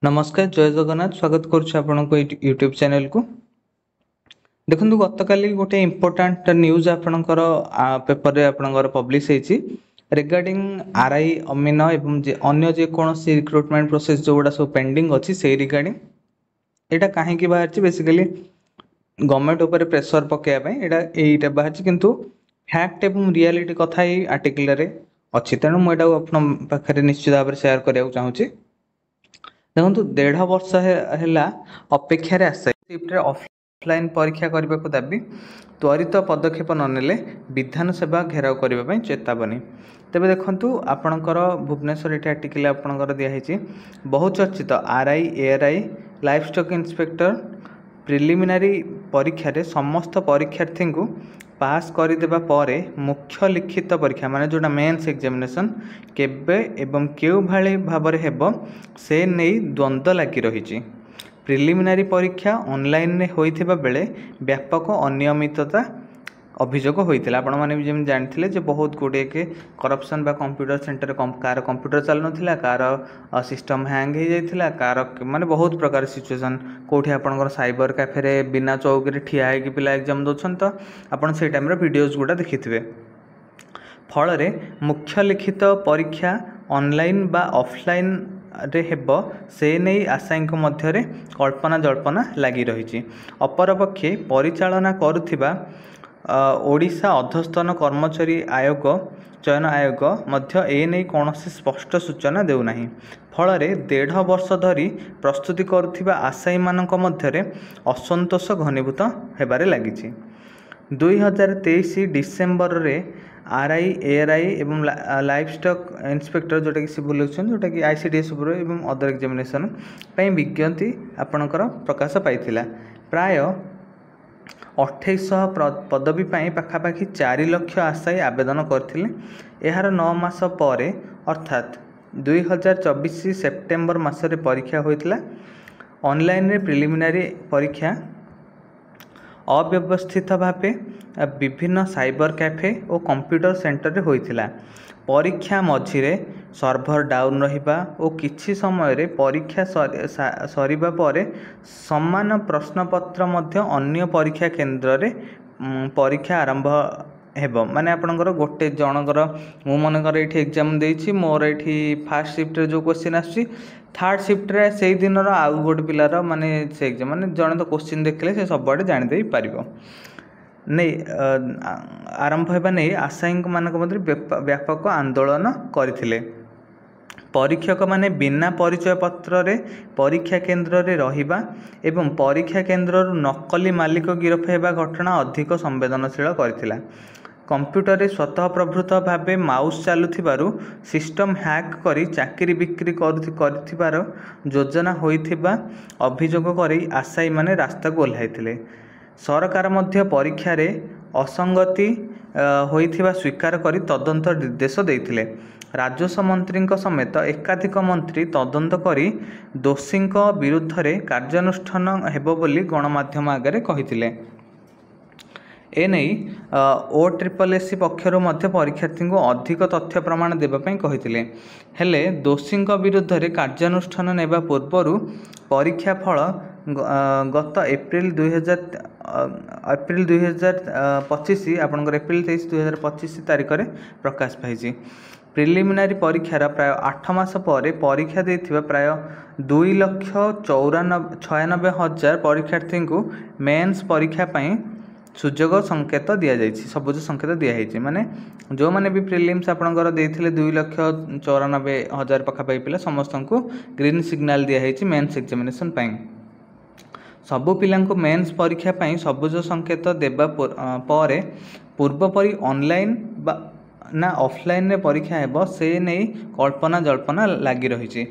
नमस्कार जय जगन्नाथ स्वागत करुछु आपनको यूट्यूब चैनल को। देखंतु गतकाली गोटे इम्पोर्टाट न्यूज आपणकर पेपर रे आपणकर पब्लिश हेछि रिगार्डिंग आरआई अमीन एवं अन्य जे कोनोसी रिक्रुटमेंट प्रोसेस जोडा सब पेंडिंग अछि से रिगार्डिंग एटा काहे कि बाहर बेसिकली गवर्नमेंट ऊपर प्रेशर पकेया पय एटा बाहर किंतु फैक्ट एवं रियलिटी कथा ही आर्टिकल रे अछि तेणु मु एटा आपन पाखरे निश्चित भाव शेयर करिया चाहूछि। देखो 1.5 वर्ष है अपेक्षार आसाइफ्ट ऑफलाइन परीक्षा करने को दाबी त्वरित पदक्षेप ननेले विधान सेवा घेराव करने चेतावनी। तेज देखु आपणकर भुवनेश्वर ये आर्टिकल आपणकर दिखाई बहुचर्चित RI ARY life stock inspector preliminary परीक्षा रे समस्त परीक्षार्थी को पास करदेवा परे मुख्य लिखित परीक्षा माने जोटा मेन्स एग्जामिनेशन केबे एवं केउ भाले भाबरे हेबो से नहीं द्वंद्व लगी रही। प्रिलिमिनारी परीक्षा ऑनलाइन रे होइथिबा बेले व्यापक अनियमितता अभियोग होइतिला। आपण माने भी जेम जानथिले जे बहुत गुडे के करप्शन बा कंप्यूटर सेंटर कार कंप्यूटर चल नथिला कार सिस्टम हैंग हो जाइथिला कार माने बहुत प्रकार सिचुएशन कोठी आपनकर साइबर कैफे रे बिना चौक रे ठिया है कि पिला एग्जाम दोछन त आपण से टाइम रे वीडियोस गुडा देखिथिबे। फल रे मुख्य लिखित परीक्षा ऑनलाइन बा ऑफलाइन रे हेबो से नहीं आशायी मध्य रे कल्पना जल्पना लगी रही। अपरपक्षे परिचालना करुथिबा ओडिशा अधस्तन कर्मचारी आयोग चयन आयोग मध्य ए नहीं कौन स्पष्ट सूचना देउना। फल 1.5 वर्ष धरी प्रस्तुति करुथिबा आशायी मानक मध्य असंतोष घनीभूत हेबारे लागिछि। 2023 डिसेम्बर रे आरआई एआरआई एवं लाइफ स्टॉक इंस्पेक्टर जोटा कि सिविल इलेक्शन जोटा कि आईसीडीएस एवं अदर एग्जामिनेशन पई विज्ञप्ति आपणकर प्रकाश पाइथिला। प्राय 2800 पदवी पाखापाखि 4 लाख आशायी आवेदन करथिले। एहार 9 मास परे अर्थात 2024 सेप्टेम्बर मासरे परीक्षा होइतिला। ऑनलाइन रे प्रिलिमिनारी परीक्षा अव्यवस्थित भावे विभिन्न साइबर कैफे और कंप्यूटर सेंटर रे होइतिला। परीक्षा मझिरे सर्भर डाउन रहिबा और किछि समय रे परीक्षा सरीबा परे समान प्रश्नपत्र मध्य अन्य परीक्षा केंद्र रे परीक्षा आरंभ हेबो। माने आपनकर गोटे जनकर मु मनकर एठी एग्जाम देछि मोर एठी फर्स्ट शिफ्ट रे जो क्वेश्चन आछि थर्ड शिफ्ट रे सेही दिन रो आउ गोटे पिलार माने से एग्जाम माने जने तो क्वेश्चन देखले से सब बाटे जानि देई परिबो नहीं आरंभ हेबा नहीं आशायी मानक मध्य व्यापक आंदोलन करथिले। परीक्षक माने बिना परिचय पत्र रे परीक्षा केंद्र रे रहिबा एवं परीक्षा केंद्र नकली मालिक गिरफ हेबा घटना अधिक संवेदनशील करथिला। कंप्यूटर रे स्वतः प्रभृत भावे माउस चालुथिबारु सिस्टम हैक करी चाकरी बिक्री करथिबार योजना होइथिबा अभियोग करी आशायी माने रास्ता को ओल्हाइथिले। सरकार मध्य परीक्षा रे असंगति होइथिबा स्वीकार करी तदंत निर्देश देइथिले। राजस्व मंत्री समेत एकाधिक मंत्री तदंत करी दोषी विरुद्ध रे कार्यानुष्ठान हेबो बोली गणमाध्यम आगे कहिथिले। एने OSSC पक्षर मध्य परीक्षार्थी को अधिक तथ्य प्रमाण देवाई कहिथिले। हेले दोषी विरुद्ध रे कार्यानुष्ठान नेबा पूर्वरु परीक्षा फल गत एप्रिल 2025 आपनकर एप्रिल 23 2025 तारिख रे प्रकाश पाइछि। प्रिलिमिनारी परीक्षार प्राय 8 मास पर परीक्षा देथिबा प्राय 2,96,000 परीक्षार्थी को मेन्स परीक्षा पई सुजोग संकेत दिया जाइछि सबुज संकेत दिया जाइछि। माने जो माने भी प्रिलिम्स आपनकर देथिले 2,94,000 पाखापाखि पिला समस्त को ग्रीन सिग्नल दिया जाइछि मेन्स एग्जामिनेशन पई। सबु पिलांको मेन्स परीक्षा पई सबुज संकेत देबा परे पूर्वपरि ऑनलाइन ना ऑफलाइन रे परीक्षा हेबो से नहीं कल्पना जल्पना लगी रही।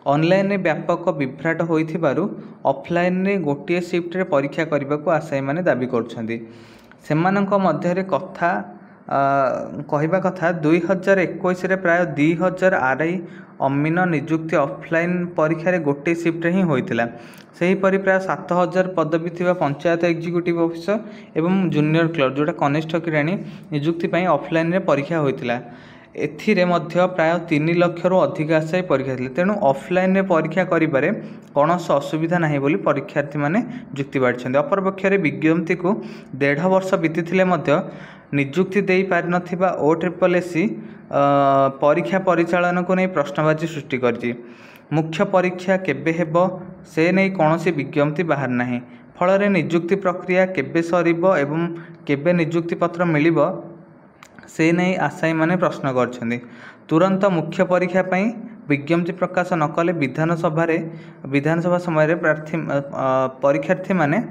ऑनलाइन रे व्यापक विभ्राट होइथिबारु ऑफलाइन रे गोटे शिफ्ट रे परीक्षा करने को आशायी माने दाबी करछन्ती। सेमानंक मध्य रे कथा कहवा कथा 2021 रे प्राय 2000 आरआई अमीन नियुक्ति ऑफलाइन परीक्षा रे गोटे शिफ्ट ही होइतिला। सही परि प्राय 7000 पदवी थिबा पंचायत एग्जीक्यूटिव ऑफिसर एवं जूनियर क्लर्क जोटा कनिष्ठ श्रेणी नियुक्ति पई ऑफलाइन रे परीक्षा होइतिला। एथिरे मध्य प्राय 3 लाख रु अधिक आशायी परीक्षा तेणु ऑफलाइन रे परीक्षा करिबारे कौनसी असुविधा नहीं बोली परीक्षार्थी माने जुक्ति बाढ़ी। अपरपक्ष विज्ञप्ति को 1.5 वर्ष बीती निजुक्ति दे पारि नथिबा OSSC परीक्षा परिचालन को नहीं प्रश्नबाची सृष्टि करछि। मुख्य परीक्षा केबे हेबो से नहीं कौनसी विज्ञप्ति बाहर नाही। फल निजुक्ति प्रक्रिया केबे सरिबो एवं केबे निजुक्ति पत्र मिलिबो से नहीं आशायी माने प्रश्न करछन्ति। तुरंत मुख्य परीक्षा पई विज्ञप्ति प्रकाश न कले विधानसभा समय प्रार्थी परीक्षार्थी माने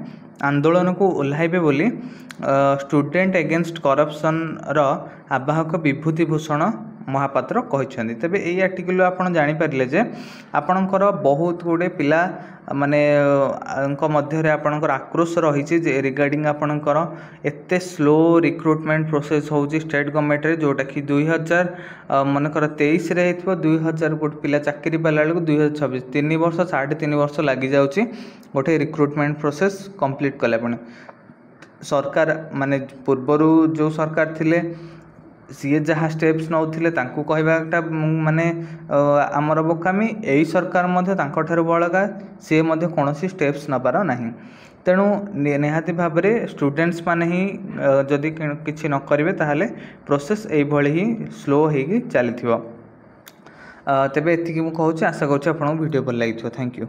आंदोलन को ओह्लाइबे बोली स्टूडेंट एगेंस्ट करप्शन रो आवाहक विभूति भूषण महापात्र कहते। तेबे यही आर्टिकल आपन जानि पारिले जे आपणकर बहुत गुडे पिला माने मध्य आपणकर आक्रोश रही रिगार्डिंग आपणकर एते स्लो रिक्रुटमेंट प्रोसेस होउची स्टेट गवर्नमेंट रे जोटा कि 2000 मनकर 23 रे हेतबो 2000 गोटे पिला चाकरी पाला बेलू 2026 3 वर्ष 3.5 वर्ष लगी जाउची गोटे रिक्रुटमेंट प्रोसेस कंप्लीट कला पणे। सरकार माने पूर्वरु जो सरकार थिले सीए जहाँ स्टेप्स नौथिले तांकु कहबाटा माने आमर बोकामी एई सरकार मध्य तांकठारु बळगा से मध्य कोनोसी स्टेप्स नबार नाही। तेणु निहाती भाव में स्टूडेंट्स माने ही जदि किछि न करिवे ताहले प्रोसेस एई भଳି ही स्लो होगी चली। तेबे एतिकी मु कहूँ आशा करूँ आपको वीडियो भल लगी। Thank you.